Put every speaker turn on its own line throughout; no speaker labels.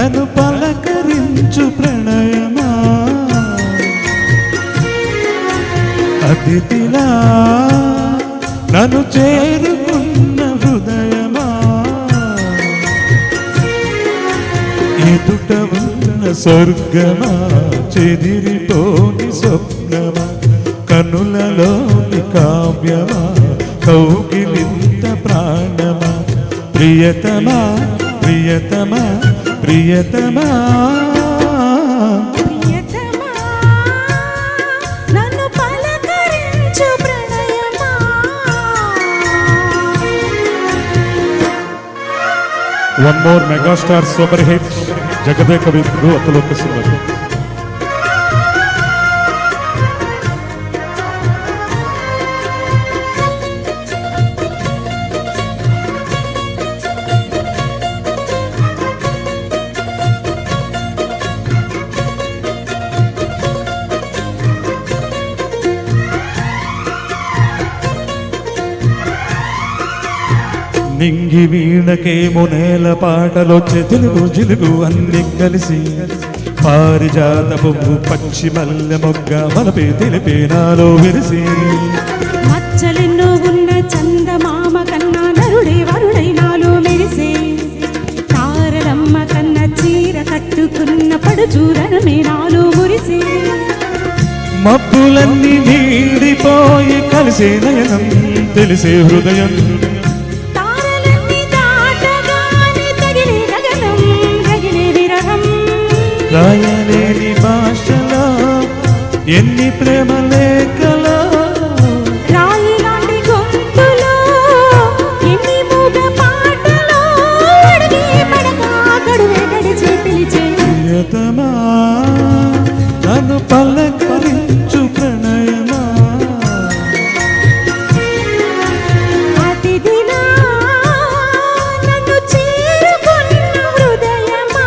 నన్ను పలకరించు ప్రణయమా అతిథిలా నన్ను చేరుకున్న హృదయమా ఎదుట ఉన్న స్వర్గమా చెదిరిపోని స్వప్నమా కనులలోని కావ్యమా కౌగిలింత ప్రాణమా ప్రియతమా ప్రియతమా ప్రియతమా
నన్ను పలకరించు ప్రణయమా.
One more megastar super hit జగదే కవిత్రు Athiloka సుందరి. నింగి వీణకేమో నేల పాటలొచ్చే తెలుగు జిలుగు అన్ని కలిసి పారిజాత పువ్వు పచ్చి మల్లె మొగ్గ మలపే తెలిపే నాలో విరిసి
మచ్చలెన్నో ఉన్న చందమామ కన్నా నరుడే వరుడై నాలో మెరిసే తారలమ్మ కన్న చీర కట్టుకున్న పడుచూరనమే నాలో మురిసే
మబ్బులన్నీ వీడిపోయి కలిసే నయనం తెలిసే హృదయం రాయలేని భాషలో ఎన్ని ప్రేమ లేఖలో
రాయిలాంటి గొంతులో ఎన్ని మూగ పాటలో అడిగి పడక గడువే గడిచి పిలిచే
ప్రియతమా నన్ను పలకరించు ప్రణయమా
అతిథిలా నన్ను చేరుకున్న హృదయమా.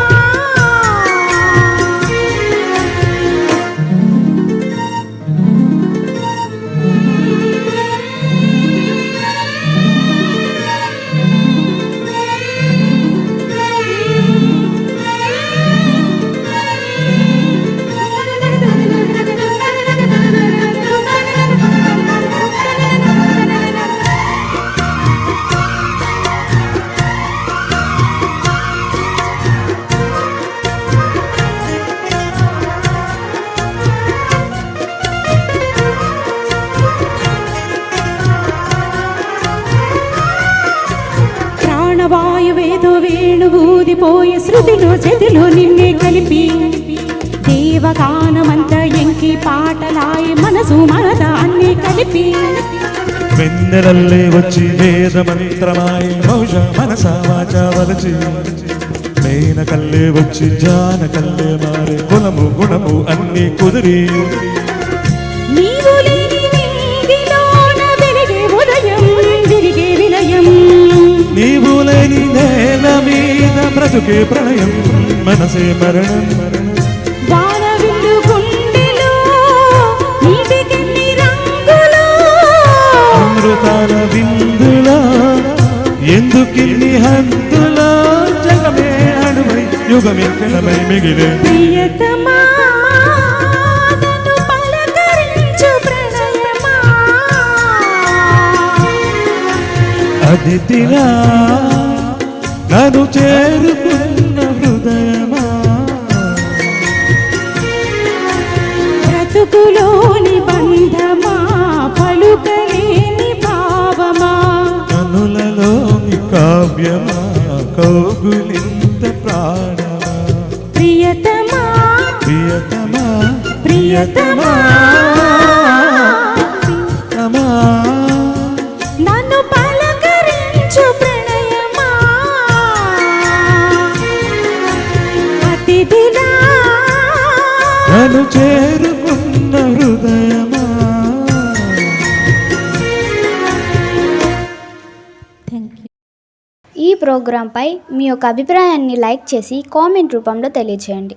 ప్రాణవాయువేదో వేణువూదిపోయే శృతిలో చెదిలో నిన్నే కలిపి దేవగానమంతా ఎంకి పాటలాయి మనసు మనద అన్ని కలిపి
వెన్నెలల్లే వచ్చి వేద మంత్రమాయి మౌష మనస వాచ వలచి మేన కల్లే వచ్చి జాన కల్లే మారే కులము గుణము అన్ని కుదిరి
నీవు లేని నీగిలోన వెలిగే ఉదయం విరిగే విలయం
నీవు లేని నేల మీద బ్రతుకే ప్రళయం మనసే మరణం
వానవిల్లు గుండెలో నీటికెన్ని రంగులో
అమృతాల విందులో ఎందుకిన్ని హద్దులో జగమే అణువై యుగమే క్షణమై మిగిలే
ప్రియతమా నన్ను పలకరించు ప్రణయమా.
అతిథిలా నన్ను చేరుకున్న హృదయమా
బ్రతుకులోని బంధమా పలుకలేని భావమా
కనులలోని కావ్యమా కౌగులింత ప్రాణమా
ప్రియతమా
ప్రియతమా
ప్రియతమా
ప్రియతమా
నన్ను పలకరించు ప్రణయమా. అతిథిలా
నన్ను చేరుకున్న హృదయమా.
ఈ ప్రోగ్రాంపై మీ యొక్క అభిప్రాయాన్ని లైక్ చేసి కామెంట్ రూపంలో తెలియజేయండి.